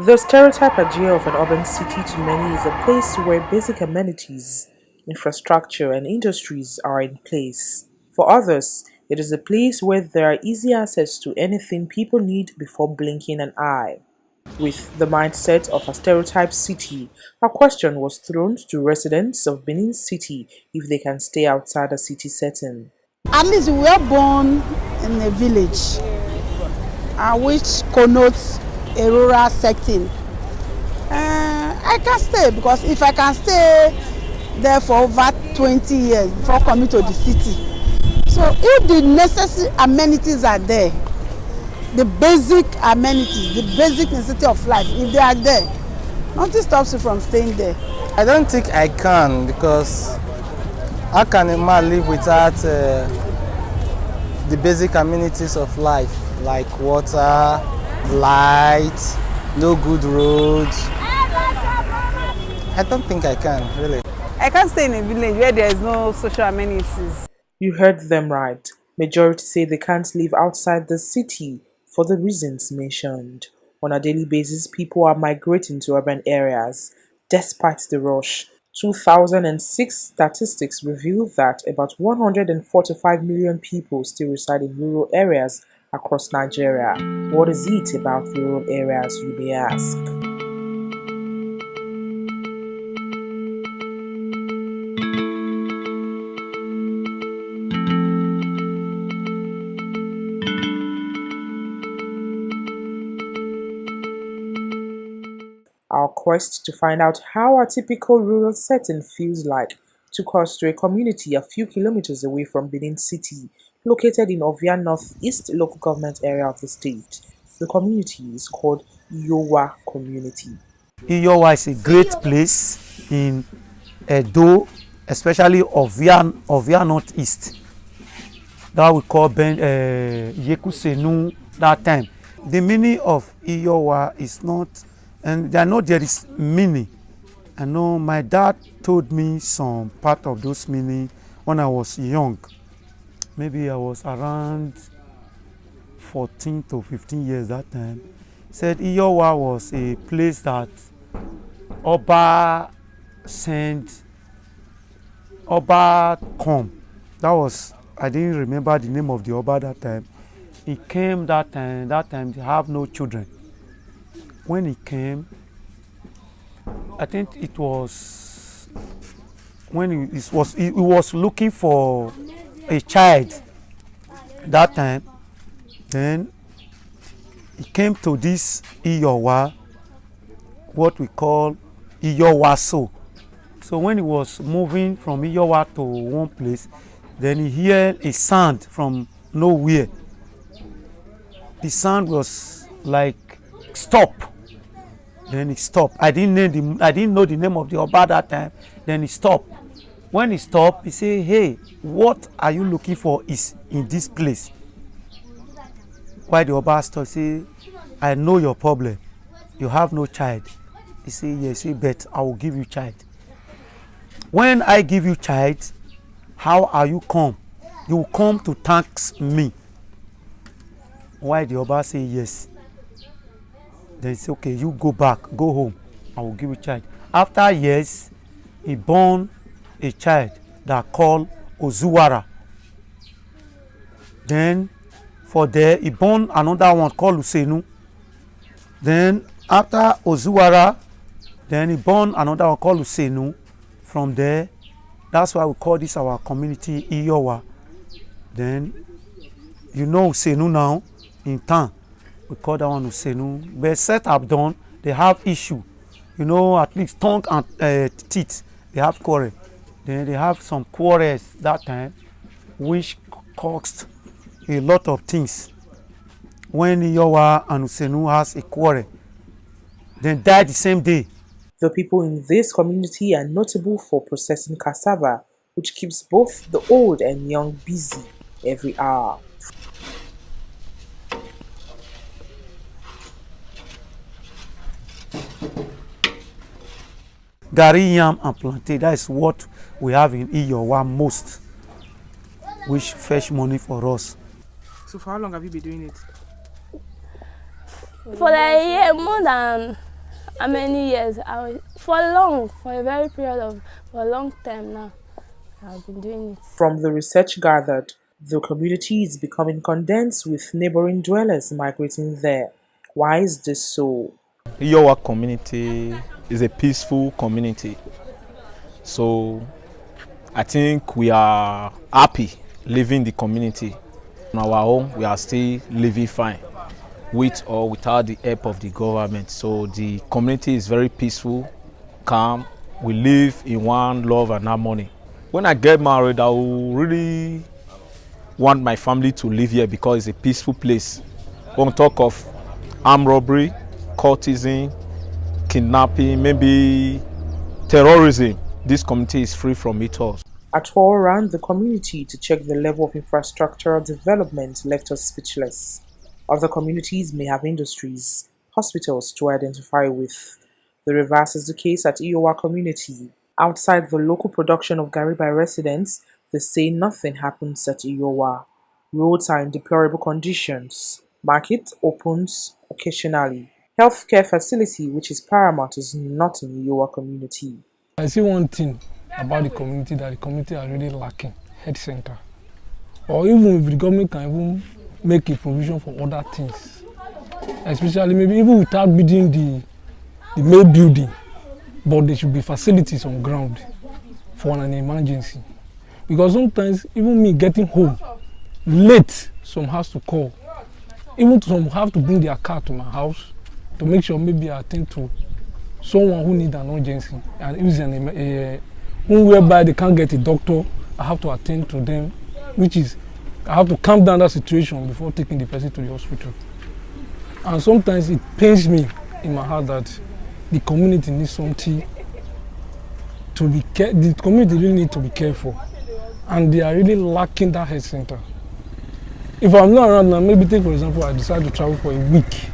The stereotype idea of an urban city to many is a place where basic amenities, infrastructure, and industries are in place. For others, it is a place where there are easy access to anything people need before blinking an eye. With the mindset of a stereotype city, a question was thrown to residents of Benin City if they can stay outside a city setting. At least we were born in a village, which connotes a rural setting. I can stay because if I can stay there for over 20 years before coming to the city. So if the necessary amenities are there, the basic amenities, the basic necessity of life, if they are there, nothing stops you from staying there. I don't think I can, because how can a man live without the basic amenities of life, like water, light, no good roads? I don't think I can, really. I can't stay in a village where there is no social amenities. You heard them right. Majority say they can't live outside the city for the reasons mentioned. On a daily basis, people are migrating to urban areas. Despite the rush, 2006 statistics reveal that about 145 million people still reside in rural areas across Nigeria. What is it about rural areas, you may ask? Our quest to find out how a typical rural setting feels like took us to a community a few kilometers away from Benin City, located in Ovia Northeast local government area of the state. The community is called Iyowa community. Iyowa is a great place in Edo, especially Ovia Northeast. That we call Yekusenu that time. The meaning of Iyowa is not, and I know there is meaning. I know my dad told me some part of those meaning when I was young. Maybe I was around 14 to 15 years that time. He said Iyowa was a place that Oba sent, Oba come. That was, I didn't remember the name of the Oba that time. He came that time they have no children. When he came, I think it was when he was looking for a child that time. Then he came to this Iyowa, what we call Iyowa So. So when he was moving from Iyowa to one place, then he heard a sound from nowhere. The sound was like stop. Then he stopped. I didn't know the name of the Oba that time. Then he stopped. When he stopped, he said, "Hey, what are you looking for is in this place?" Why the Oba stopped? Say, "I know your problem. You have no child." He said, "Yes." He said, "But I will give you child. When I give you child, how are you come? You will come to thank me." Why the Oba say yes? Then he said, "Okay, you go back, go home. I will give you child." After years, he born a child that called Ozuwara. Then for there, he born another one called Usenu. Then after Ozuwara, then he born another one called Usenu. From there, that's why we call this our community Iyowa. Then you know Usenu now in town. We call that one Usenu. But set up done, they have issue. You know, at least tongue and teeth, they have quarrel. Then they have some quarrels that time, which cost a lot of things. When Iyowa and Usenu has a quarrel, then die the same day. The people in this community are notable for processing cassava, which keeps both the old and young busy every hour. Gari, yam and plantain, that is what we have in Iyowa most, which fetch money for us. So for how long have you been doing it? For a year, more than how many years? For a very period of, for a long time now, I've been doing it. From the research gathered, the community is becoming condensed with neighboring dwellers migrating there. Why is this so? Iyowa community is a peaceful community. So I think we are happy living the community. On our own, we are still living fine, with or without the help of the government. So the community is very peaceful, calm. We live in one love and harmony. When I get married, I will really want my family to live here because it's a peaceful place. When we talk of armed robbery, cultism, kidnapping, maybe terrorism, this community is free from it all. A tour around the community to check the level of infrastructural development left us speechless. Other communities may have industries, hospitals to identify with. The reverse is the case at Iyowa community. Outside the local production of Gari by residents, they say nothing happens at Iyowa. Roads are in deplorable conditions. Market opens occasionally. Healthcare facility, which is paramount, is not in Iyowa community. I see one thing about the community, that the community are really lacking health center. Or even if the government can even make a provision for other things. Especially maybe even without building the main building, but there should be facilities on ground for an emergency. Because sometimes even me getting home late, some has to call. Even some have to bring their car to my house to make sure maybe I attend to someone who needs an urgency. And if whereby they can't get a doctor, I have to attend to them, which is, I have to calm down that situation before taking the person to the hospital. And sometimes it pains me in my heart that the community needs something to be the community really need to be careful, and they are really lacking that health center. If I'm not around now, maybe take for example, I decide to travel for a week,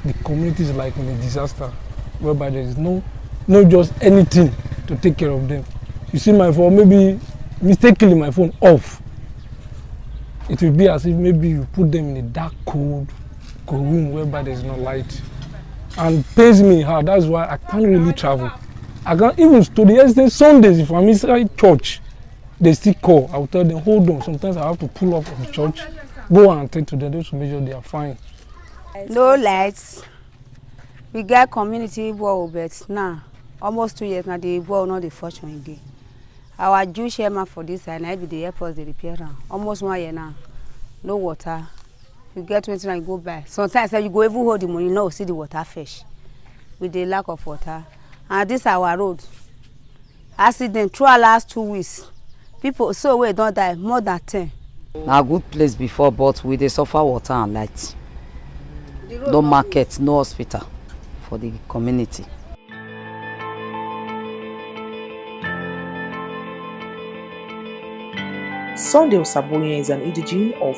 the community is like in a disaster, whereby there is no just anything to take care of them. You see my phone, maybe mistakenly my phone off. It will be as if maybe you put them in a dark, cold room whereby there is no light. And pains me hard. That's why I can't really travel. I can't even to the extent Sundays, if I'm inside church, they still call. I will tell them, hold on. Sometimes I have to pull up from the church, go and attend to them just to make sure they are fine. No lights. We get community wall, but now almost 2 years now the wall not the function again. Our Jewish chairman for this and I be the airport the repair now. Almost 1 year now. No water. You get 20 and you go back. Sometimes you go even hold the money, no see the water fish. With the lack of water. And this our road. Accident through our last 2 weeks. People so we don't die, more than 10. Na good place before, but we dey suffer water and light. No market, no hospital for the community. Sunday Osaboye is an indigene of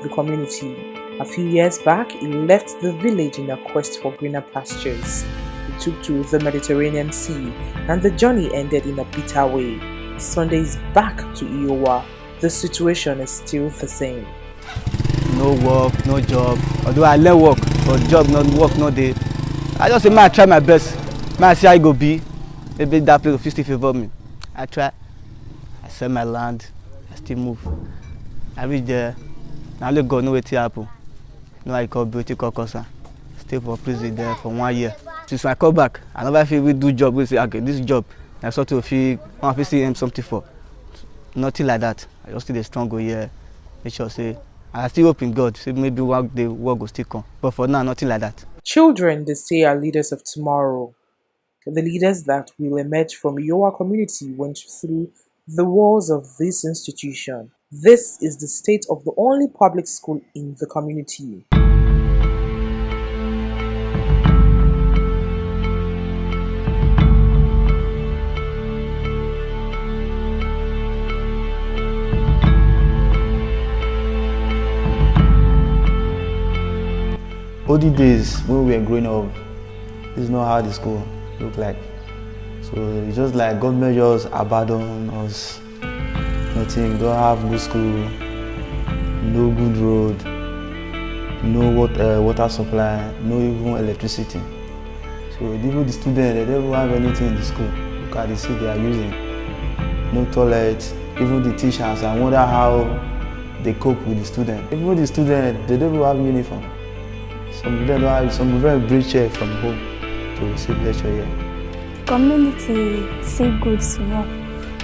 the community. A few years back, he left the village in a quest for greener pastures. He took to the Mediterranean Sea, and the journey ended in a bitter way. Sunday is back to Iyowa. The situation is still the same. No work, no job. Although I let work, but job not work, no day. I just say, man, I try my best. Man, I see how it go be. Maybe that place will still favor me. I try. I sell my land. I still move. I reach there. Now let God know what happen. No, I call beauty concussion. Stay for prison there for 1 year. Since I come back, I never feel we do job. We say, okay, this job. I sort of feel I want to see him something for. Nothing like that. I just still strong go here. Make sure say I still hope in God. Say maybe one day work will still come. But for now, nothing like that. Children, they say, are leaders of tomorrow. The leaders that will emerge from Iyowa community went through the walls of this institution. This is the state of the only public school in the community. Olden days when we were growing up, this is not how the school looked like. So it's just like government just abandoned us. Nothing, we don't have no school, no good road, no water supply, no even electricity. So even the students, they don't have anything in the school. Look at the seat they are using. No toilet. Even the teachers, I wonder how they cope with the students. Even the students, they don't have uniform. Some of them don't have, some of them bring chair from home to receive lecture here. Community see good small,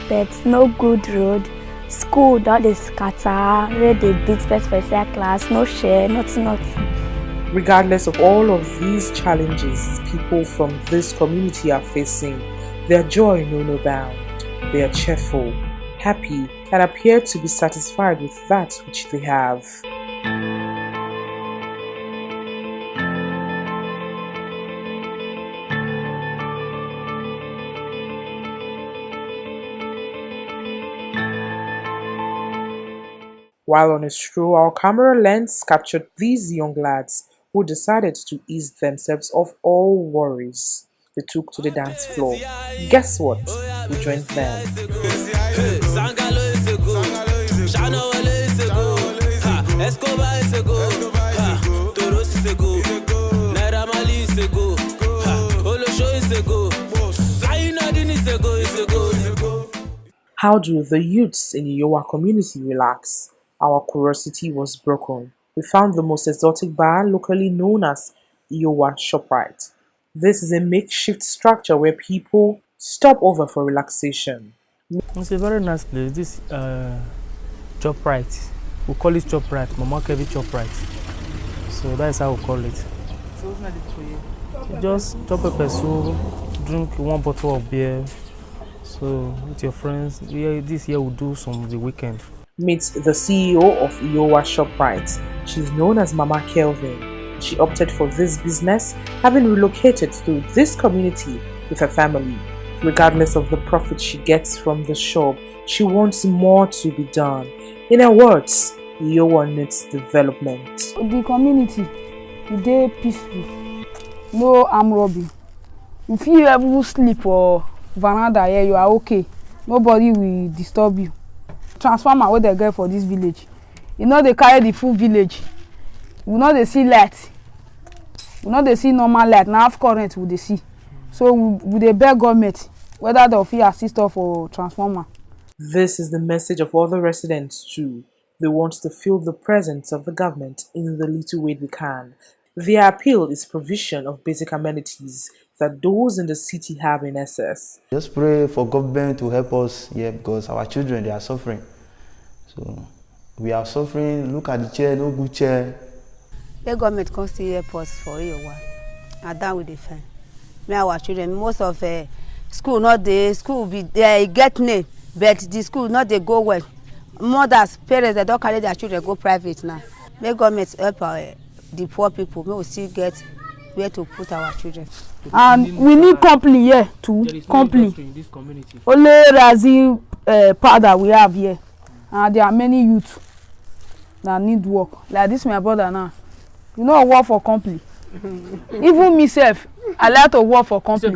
but no good road. School that is scatter, where they beat special class, no share, nothing. Regardless of all of these challenges people from this community are facing, their joy know no bound. They are cheerful, happy, and appear to be satisfied with that which they have. While on a stroll, our camera lens captured these young lads who decided to ease themselves of all worries. They took to the dance floor. Guess what? We joined them. How do the youths in the Iyowa community relax? Our curiosity was broken. We found the most exotic bar locally known as Iyowa Shoprite. This is a makeshift structure where people stop over for relaxation. It's a very nice place. This Shoprite, we call it Shoprite, Mama Kevi Shoprite. So that is how we call it. So what's not it for you? Just chop a peso, drink 1 bottle of beer. So with your friends, this year we'll do some of the weekend. Meet the CEO of Iyowa Shoprite. She's known as Mama Kelvin. She opted for this business, having relocated to this community with her family. Regardless of the profit she gets from the shop, she wants more to be done. In her words, Iyowa needs development. The community, they peaceful, no arm robbery. If you ever sleep or veranda here, you are okay. Nobody will disturb you. Transformer what they get for this village. You know they carry the full village. We know they see light. We know they see normal light. Now half current will they see. So we they beg government whether they'll feel assist us for transformer. This is the message of other residents too. They want to feel the presence of the government in the little way they can. Their appeal is provision of basic amenities that those in the city have in excess. Just pray for government to help us here because our children, they are suffering. So we are suffering. Look at the chair, no good chair. The government comes to help us for a while. And that will defend. Me our children, most of school not the school be they get name, but the school not they go well. Mothers, parents, they don't carry their children go private now. May government help the poor people. May we still get where to put our children. And we need company here too. There is no company. industry in this community. Only Razi powder we have here. And there are many youth that need work. Like this my brother now. You know I work for company. Even myself, I like to work for company.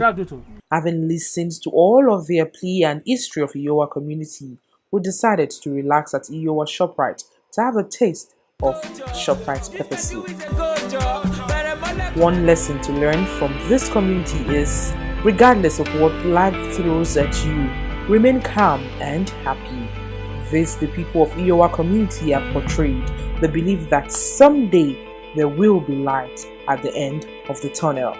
Having listened to all of their plea and history of Iyowa community, we decided to relax at Iyowa Shoprite to have a taste of Shoprite's pepper soup. One lesson to learn from this community is, regardless of what life throws at you, remain calm and happy. This the people of Iyowa community have portrayed, the belief that someday there will be light at the end of the tunnel.